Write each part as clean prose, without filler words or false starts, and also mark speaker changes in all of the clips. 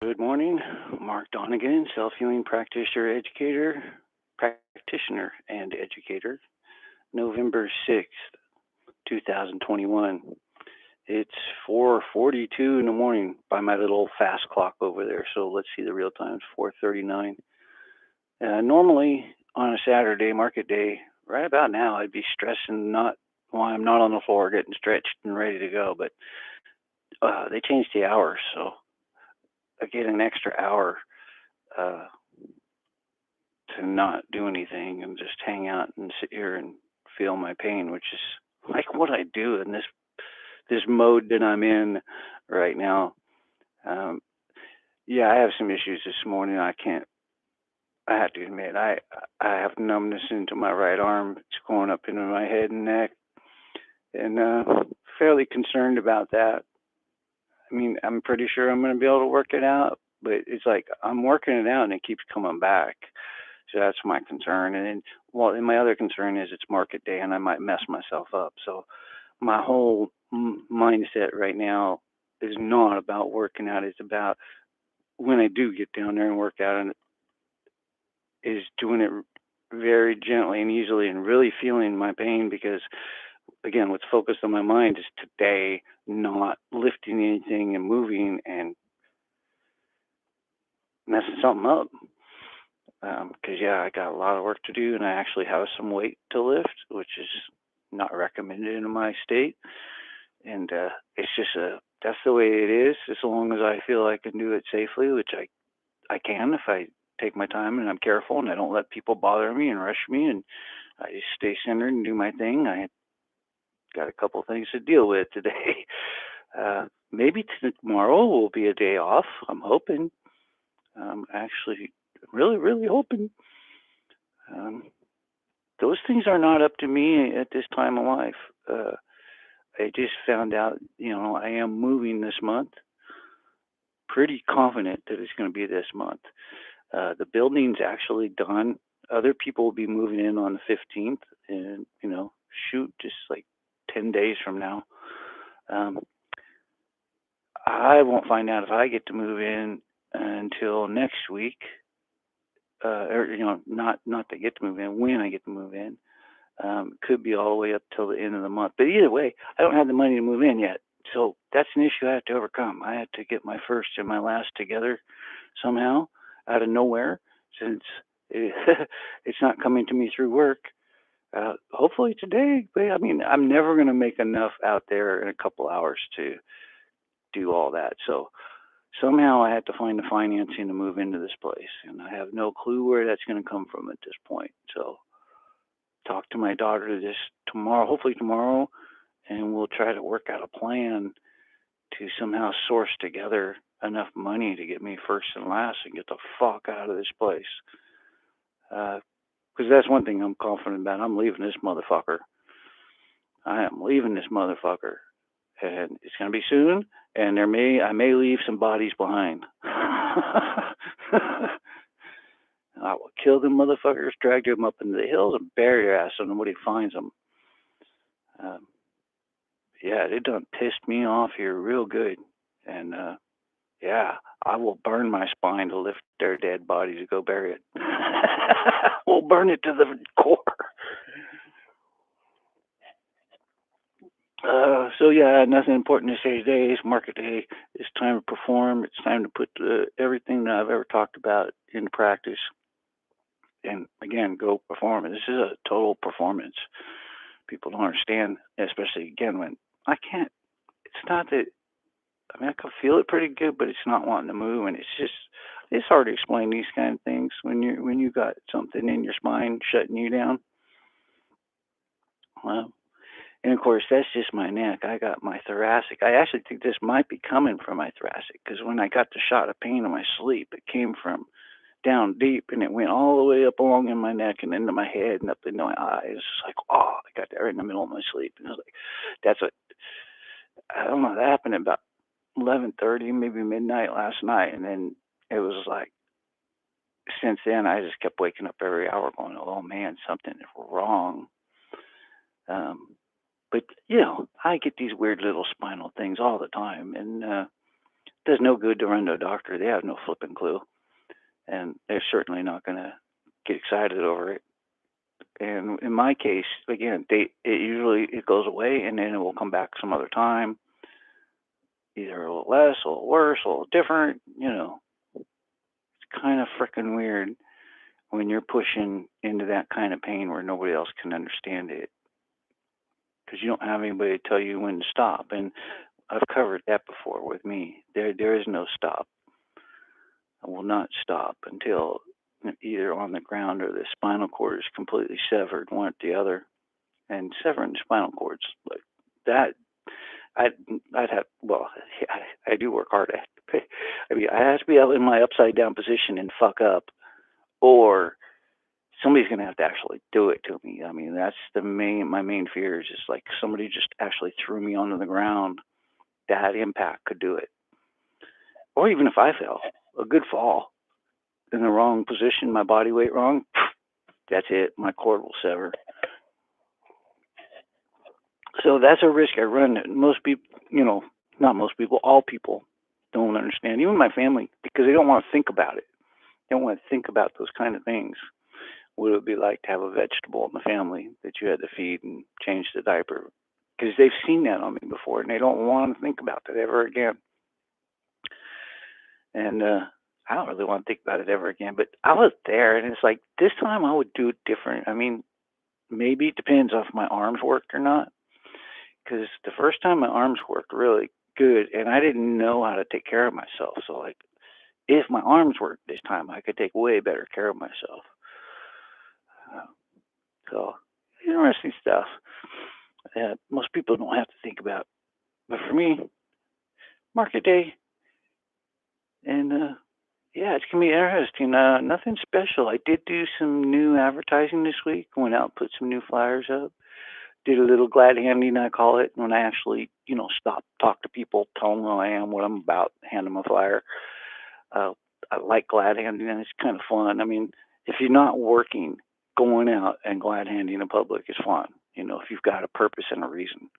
Speaker 1: Good morning. Mark Donegan, self-healing practitioner and educator. November 6th, 2021. It's 4:42 in the morning by my little fast clock over there. So let's see the real time. It's 4:39. Normally on a Saturday market day, right about now, I'd be stressing not why I'm not on the floor getting stretched and ready to go, but they changed the hours, so I get an extra hour uh, to not do anything and just hang out and sit here and feel my pain, which is like what I do in this mode that I'm in right now. Um, yeah, I have some issues this morning. I can't. I have to admit, I have numbness into my right arm. It's going up into my head and neck, and fairly concerned about that. I mean, I'm pretty sure I'm going to be able to work it out, but it's like I'm working it out and it keeps coming back. So that's my concern. And then, well, and my other concern is it's market day and I might mess myself up. So my whole mindset right now is not about working out. It's about when I do get down there and work out, and is doing it very gently and easily and really feeling my pain because again, what's focused on my mind is today, not lifting anything and moving and messing something up. Because yeah, I got a lot of work to do, and I actually have some weight to lift, which is not recommended in my state. And it's just that's the way it is. As long as I feel I can do it safely, which I can if I take my time and I'm careful and I don't let people bother me and rush me, and I just stay centered and do my thing. I got a couple things to deal with today. Maybe tomorrow will be a day off. I'm hoping. Actually, really hoping. Um, those things are not up to me at this time of life. I just found out, I am moving this month. Pretty confident that it's going to be this month. The building's actually done. Other people will be moving in on the 15th, and shoot, just like 10 days from now. Um, I won't find out if I get to move in until next week, or not to get to move in, when I get to move in. Could be all the way up till the end of the month. But either way, I don't have the money to move in yet. So that's an issue I have to overcome. I had to get my first and my last together somehow out of nowhere, since it, it's not coming to me through work. Hopefully today, but I mean, I'm never going to make enough out there in a couple hours to do all that. So somehow I had to find the financing to move into this place, and I have no clue where that's going to come from at this point. So talk to my daughter this tomorrow, hopefully tomorrow, and we'll try to work out a plan to somehow source together enough money to get me first and last and get the fuck out of this place. Because that's one thing I'm confident about. I'm leaving this motherfucker. I am leaving this motherfucker, and it's gonna be soon. And I may leave some bodies behind. I will kill them motherfuckers, drag them up into the hills, and bury their ass so nobody finds them. Um, yeah, it done pissed me off here real good, and yeah, I will burn my spine to lift their dead body to go bury it. We'll burn it to the core. So yeah, nothing important to say today. It's market day. It's time to perform. It's time to put everything that I've ever talked about into practice. And again, go perform. This is a total performance. People don't understand, especially again when I can't. It's not that. I mean, I can feel it pretty good, but it's not wanting to move, and it's hard to explain these kind of things when you got something in your spine shutting you down. Well, and of course, that's just my neck. I got my thoracic. I actually think this might be coming from my thoracic because when I got the shot of pain in my sleep, it came from down deep and it went all the way up along in my neck and into my head and up into my eyes. It's like, oh, I got that right in the middle of my sleep. And I was like, that's a, I don't know, that happened at about 11:30, maybe midnight last night. And then it was like, since then, I just kept waking up every hour going, oh man, something is wrong. Um, but I get these weird little spinal things all the time, and does no good to run to a doctor. They have no flipping clue, and they're certainly not going to get excited over it. And in my case, again, it goes away, and then it will come back some other time, either a little less, a little worse, a little different. It's kind of freaking weird when you're pushing into that kind of pain where nobody else can understand it, because you don't have anybody to tell you when to stop. And I've covered that before with me. There is no stop. I will not stop until either on the ground or the spinal cord is completely severed, one or the other. And severing the spinal cords like that, I'd have. Well, I do work hard at it. I mean, I have to be in my upside down position and fuck up, or somebody's gonna have to actually do it to me. I mean, that's my main fear is just like somebody just actually threw me onto the ground. That impact could do it. Or even if I fell, a good fall in the wrong position, my body weight wrong, that's it. My cord will sever. So that's a risk I run that most people, not most people, all people don't understand, even my family, because they don't want to think about it. They don't want to think about those kind of things. What it would be like to have a vegetable in the family that you had to feed and change the diaper, because they've seen that on me before, and they don't want to think about that ever again. And I don't really want to think about it ever again. But I was there, and it's like this time I would do it different. I mean, maybe it depends if my arms worked or not. Because the first time my arms worked really good, and I didn't know how to take care of myself. So, like, if my arms worked this time, I could take way better care of myself. Uh, so, interesting stuff that most people don't have to think about. But for me, market day, and yeah, it's gonna be interesting. Nothing special. I did do some new advertising this week. Went out, put some new flyers up. Did a little glad handing, I call it, when I actually, stop, talk to people, tell them who I am, what I'm about, hand them a flyer. Uh, I like glad handing, and it's kind of fun. I mean, if you're not working, going out and glad handing in public is fun. If you've got a purpose and a reason.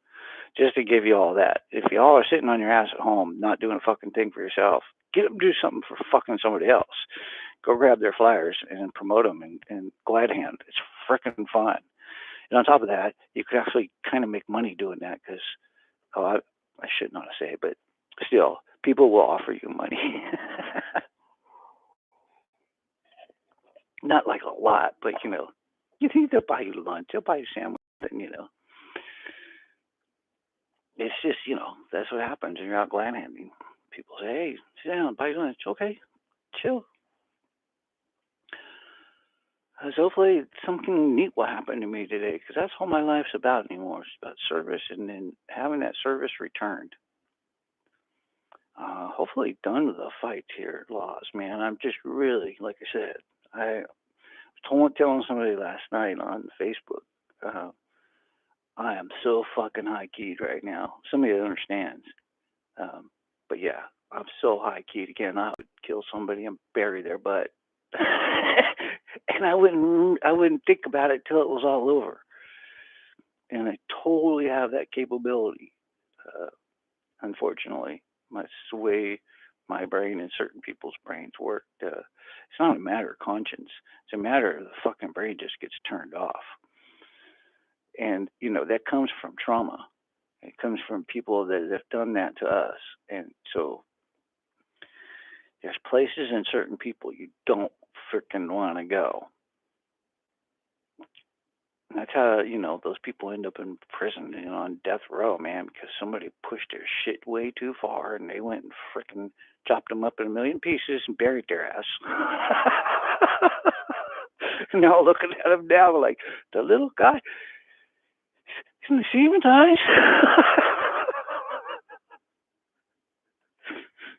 Speaker 1: Just to give you all that. If y'all are sitting on your ass at home, not doing a fucking thing for yourself, get them to do something for fucking somebody else. Go grab their flyers and promote them and glad hand. It's freaking fun. And on top of that, you could actually kind of make money doing that because, I should not say, but still, people will offer you money. Not like a lot, but you think they'll buy you lunch, they'll buy you a sandwich, and it's just, that's what happens when you're out glad handing. People say, hey, sit down, buy you lunch. Okay, chill. So hopefully something neat will happen to me today, because that's all my life's about anymore. It's about service and then having that service returned. Hopefully done with the fights here at Laws, man. I'm just really, like I said, I was telling somebody last night on Facebook, I am so fucking high keyed right now. Somebody that understands. But yeah, I'm so high keyed. Again, I would kill somebody and bury their butt. And I wouldn't think about it till it was all over. And I totally have that capability. Unfortunately, that's the way my brain and certain people's brains work. It's not a matter of conscience. It's a matter of the fucking brain just gets turned off. And that comes from trauma. It comes from people that have done that to us. And so there's places and certain people you don't freaking want to go. And that's how, those people end up in prison, on death row, man, because somebody pushed their shit way too far and they went and freaking chopped them up in a million pieces and buried their ass. And now looking at him now, like, the little guy, he's in the semen eyes.